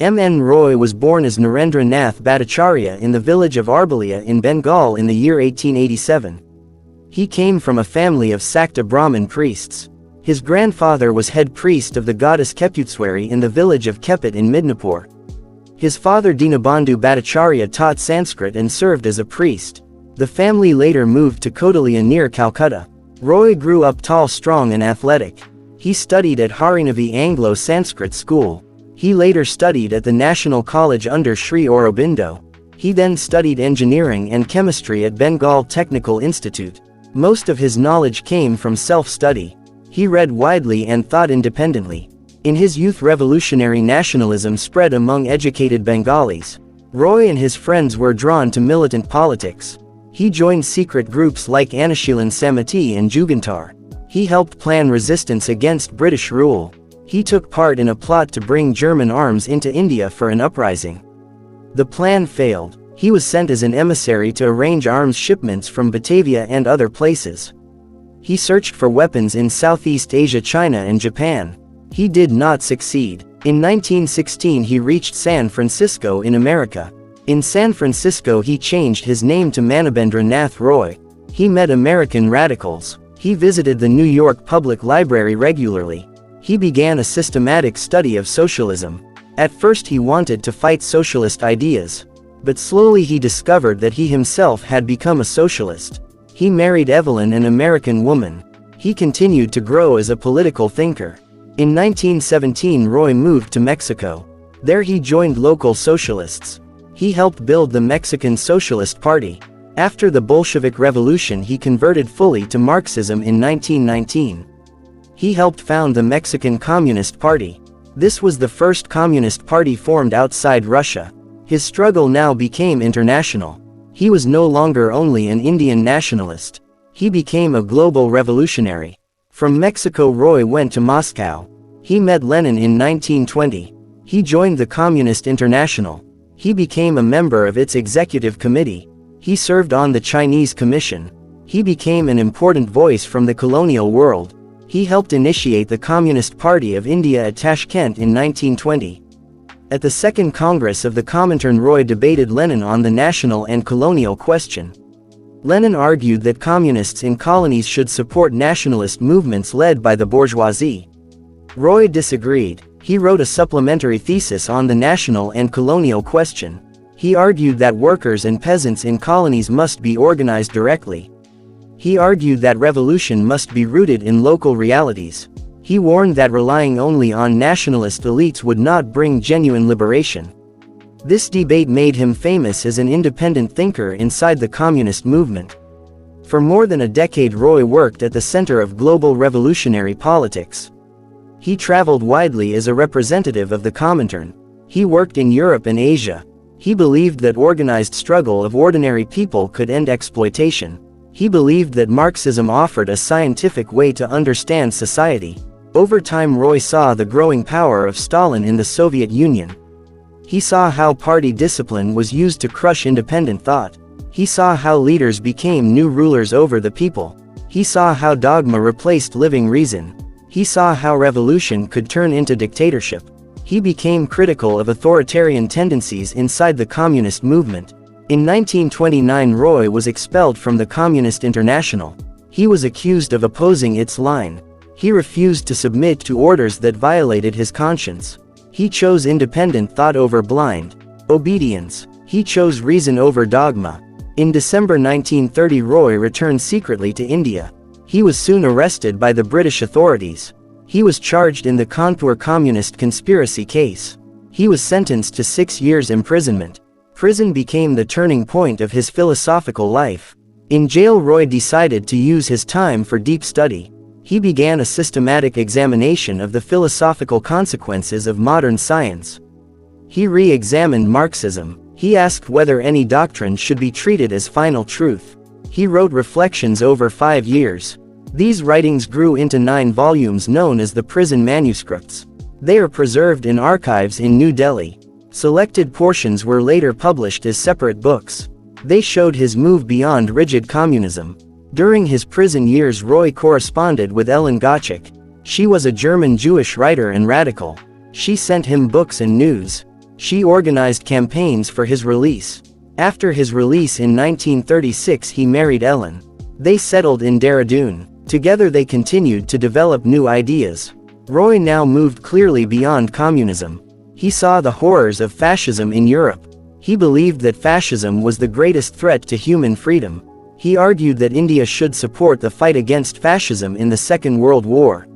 M N Roy was born as Narendra Nath Bhattacharya in the village of Arbalia in Bengal in the year 1887. He came from a family of Sakta Brahmin priests. His grandfather was head priest of the goddess Keputswari in the village of Kepit in Midnapur. His father Dinabandhu Bhattacharya taught Sanskrit and served as a priest. The family later moved to Kodalia near Calcutta. Roy grew up tall, strong and athletic. He studied at Harinavi Anglo-Sanskrit School. He later studied at the National College under Sri Aurobindo. He then studied engineering and chemistry at Bengal Technical Institute. Most of his knowledge came from self-study. He read widely and thought independently. In his youth, revolutionary nationalism spread among educated Bengalis. Roy and his friends were drawn to militant politics. He joined secret groups like Anushilan Samiti and Jugantar. He helped plan resistance against British rule. He took part in a plot to bring German arms into India for an uprising. The plan failed. He was sent as an emissary to arrange arms shipments from Batavia and other places. He searched for weapons in Southeast Asia, China and Japan. He did not succeed. In 1916 he reached San Francisco in America. In San Francisco he changed his name to Manabendra Nath Roy. He met American radicals. He visited the New York Public Library regularly. He began a systematic study of socialism. At first he wanted to fight socialist ideas. But slowly he discovered that he himself had become a socialist. He married Evelyn, an American woman. He continued to grow as a political thinker. In 1917 Roy moved to Mexico. There he joined local socialists. He helped build the Mexican Socialist Party. After the Bolshevik Revolution he converted fully to Marxism in 1919. He helped found the Mexican Communist Party. This was the first communist party formed outside Russia. His struggle now became international. He was no longer only an Indian nationalist. He became a global revolutionary. From Mexico Roy went to Moscow. He met Lenin in 1920. He joined the Communist International. He became a member of its executive committee. He served on the Chinese Commission. He became an important voice from the colonial world. He helped initiate the Communist Party of India at Tashkent in 1920. At the Second Congress of the Comintern Roy debated Lenin on the national and colonial question. Lenin argued that communists in colonies should support nationalist movements led by the bourgeoisie. Roy disagreed. He wrote a supplementary thesis on the national and colonial question. He argued that workers and peasants in colonies must be organized directly. He argued that revolution must be rooted in local realities. He warned that relying only on nationalist elites would not bring genuine liberation. This debate made him famous as an independent thinker inside the communist movement. For more than a decade Roy worked at the center of global revolutionary politics. He traveled widely as a representative of the Comintern. He worked in Europe and Asia. He believed that organized struggle of ordinary people could end exploitation. He believed that Marxism offered a scientific way to understand society. Over time Roy saw the growing power of Stalin in the Soviet Union. He saw how party discipline was used to crush independent thought. He saw how leaders became new rulers over the people. He saw how dogma replaced living reason. He saw how revolution could turn into dictatorship. He became critical of authoritarian tendencies inside the communist movement. In 1929 Roy was expelled from the Communist International. He was accused of opposing its line. He refused to submit to orders that violated his conscience. He chose independent thought over blind obedience. He chose reason over dogma. In December 1930 Roy returned secretly to India. He was soon arrested by the British authorities. He was charged in the Kanpur communist conspiracy case. He was sentenced to 6 years imprisonment. Prison became the turning point of his philosophical life. In jail Roy decided to use his time for deep study. He began a systematic examination of the philosophical consequences of modern science. He re-examined Marxism. He asked whether any doctrine should be treated as final truth. He wrote reflections over 5 years. These writings grew into 9 volumes known as the prison manuscripts. They are preserved in archives in New Delhi. Selected portions were later published as separate books. They showed his move beyond rigid communism. During his prison years Roy corresponded with Ellen Gottschalk. She was a German Jewish writer and radical. She sent him books and news. She organized campaigns for his release. After his release in 1936 he married Ellen. They settled in Dehradun. Together they continued to develop new ideas. Roy now moved clearly beyond communism. He saw the horrors of fascism in Europe. He believed that fascism was the greatest threat to human freedom. He argued that India should support the fight against fascism in the Second World War.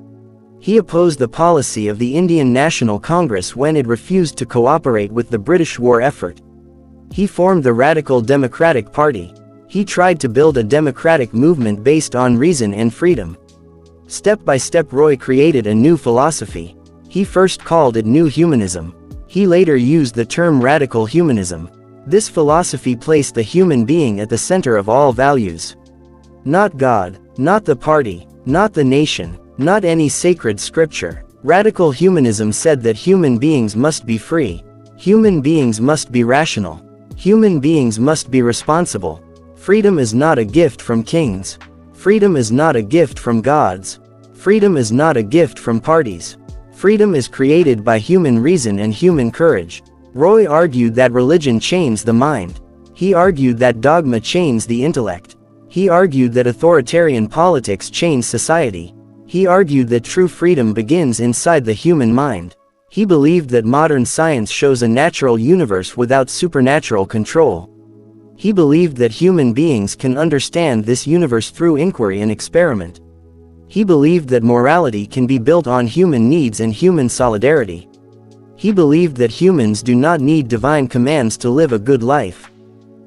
He opposed the policy of the Indian National Congress when it refused to cooperate with the British war effort. He formed the Radical Democratic Party. He tried to build a democratic movement based on reason and freedom. Step by step Roy created a new philosophy. He first called it New Humanism. He later used the term Radical Humanism. This philosophy placed the human being at the center of all values. Not God, not the party, not the nation, not any sacred scripture. Radical humanism said that human beings must be free. Human beings must be rational. Human beings must be responsible. Freedom is not a gift from kings. Freedom is not a gift from gods. Freedom is not a gift from parties. Freedom is created by human reason and human courage. Roy argued that religion chains the mind. He argued that dogma chains the intellect. He argued that authoritarian politics chains society. He argued that true freedom begins inside the human mind. He believed that modern science shows a natural universe without supernatural control. He believed that human beings can understand this universe through inquiry and experiment. He believed that morality can be built on human needs and human solidarity. He believed that humans do not need divine commands to live a good life.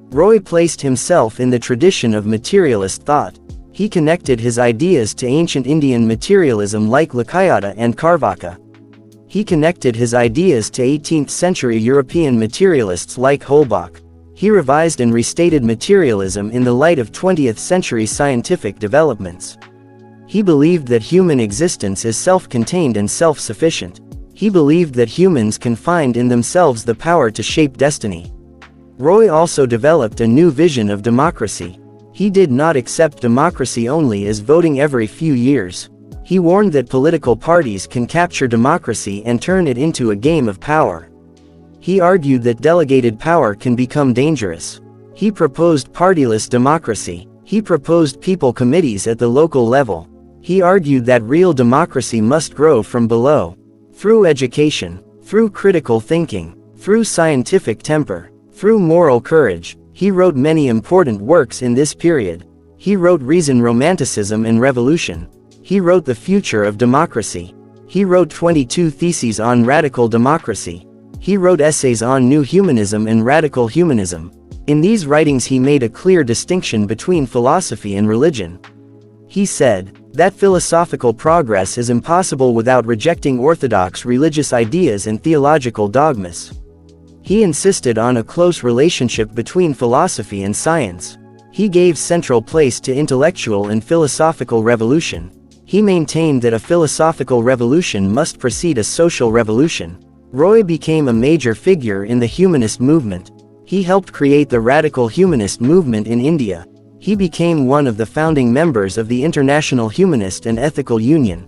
Roy placed himself in the tradition of materialist thought. He connected his ideas to ancient Indian materialism like Lakayata and Carvaka. He connected his ideas to 18th century European materialists like Holbach. He revised and restated materialism in the light of 20th century scientific developments. He believed that human existence is self-contained and self-sufficient. He believed that humans can find in themselves the power to shape destiny. Roy also developed a new vision of democracy. He did not accept democracy only as voting every few years. He warned that political parties can capture democracy and turn it into a game of power. He argued that delegated power can become dangerous. He proposed partyless democracy. He proposed people committees at the local level. He argued that real democracy must grow from below. Through education, through critical thinking, through scientific temper, through moral courage. He wrote many important works in this period. He wrote Reason, Romanticism and Revolution. He wrote The Future of Democracy. He wrote 22 theses on radical democracy. He wrote essays on New Humanism and Radical Humanism. In these writings he made a clear distinction between philosophy and religion. He said that philosophical progress is impossible without rejecting orthodox religious ideas and theological dogmas. He insisted on a close relationship between philosophy and science. He gave central place to intellectual and philosophical revolution. He maintained that a philosophical revolution must precede a social revolution. Roy became a major figure in the humanist movement. He helped create the radical humanist movement in India. He became one of the founding members of the International Humanist and Ethical Union.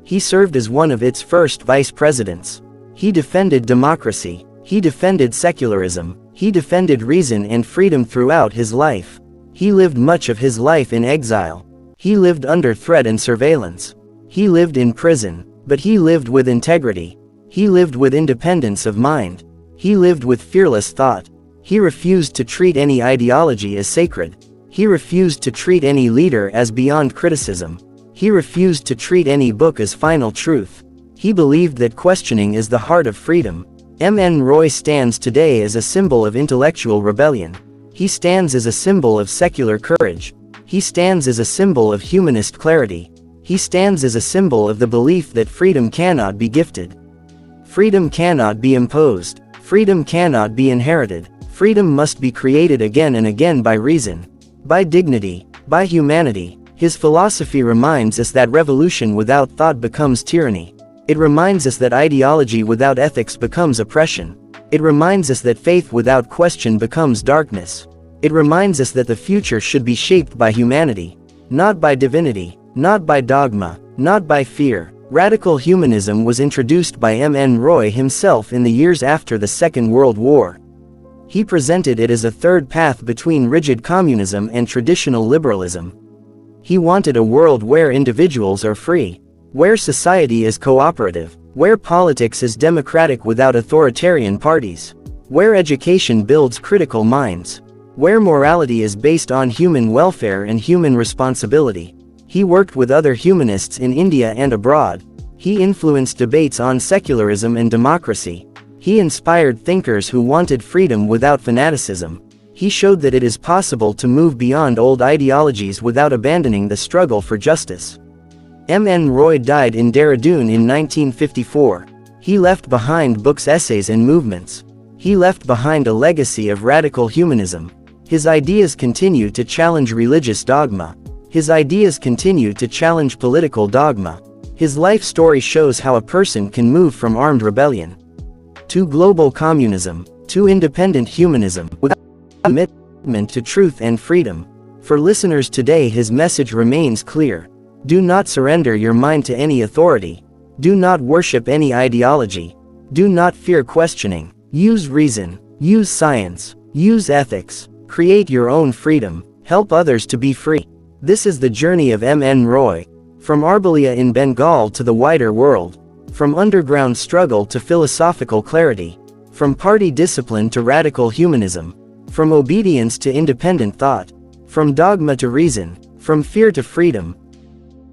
He served as one of its first vice presidents. He defended democracy. He defended secularism. He defended reason and freedom throughout his life. He lived much of his life in exile. He lived under threat and surveillance. He lived in prison, but he lived with integrity. He lived with independence of mind. He lived with fearless thought. He refused to treat any ideology as sacred. He refused to treat any leader as beyond criticism. He refused to treat any book as final truth. He believed that questioning is the heart of freedom. M. N. Roy stands today as a symbol of intellectual rebellion. He stands as a symbol of secular courage. He stands as a symbol of humanist clarity. He stands as a symbol of the belief that freedom cannot be gifted. Freedom cannot be imposed. Freedom cannot be inherited. Freedom must be created again and again by reason, by dignity, by humanity. His philosophy reminds us that revolution without thought becomes tyranny. It reminds us that ideology without ethics becomes oppression. It reminds us that faith without question becomes darkness. It reminds us that the future should be shaped by humanity, not by divinity, not by dogma, not by fear. Radical humanism was introduced by M. N. Roy himself in the years after the Second World War. He presented it as a third path between rigid communism and traditional liberalism. He wanted a world where individuals are free, where society is cooperative, where politics is democratic without authoritarian parties, where education builds critical minds, where morality is based on human welfare and human responsibility. He worked with other humanists in India and abroad. He influenced debates on secularism and democracy. He inspired thinkers who wanted freedom without fanaticism. He showed that it is possible to move beyond old ideologies without abandoning the struggle for justice. M. N. Roy died in Dehradun in 1954. He left behind books, essays and movements. He left behind a legacy of radical humanism. His ideas continue to challenge religious dogma. His ideas continue to challenge political dogma. His life story shows how a person can move from armed rebellion to global communism, to independent humanism, without commitment to truth and freedom. For listeners today, his message remains clear. Do not surrender your mind to any authority. Do not worship any ideology. Do not fear questioning. Use reason. Use science. Use ethics. Create your own freedom. Help others to be free. This is the journey of M. N. Roy. From Arbalia in Bengal to the wider world. From underground struggle to philosophical clarity. From party discipline to radical humanism. From obedience to independent thought. From dogma to reason. From fear to freedom.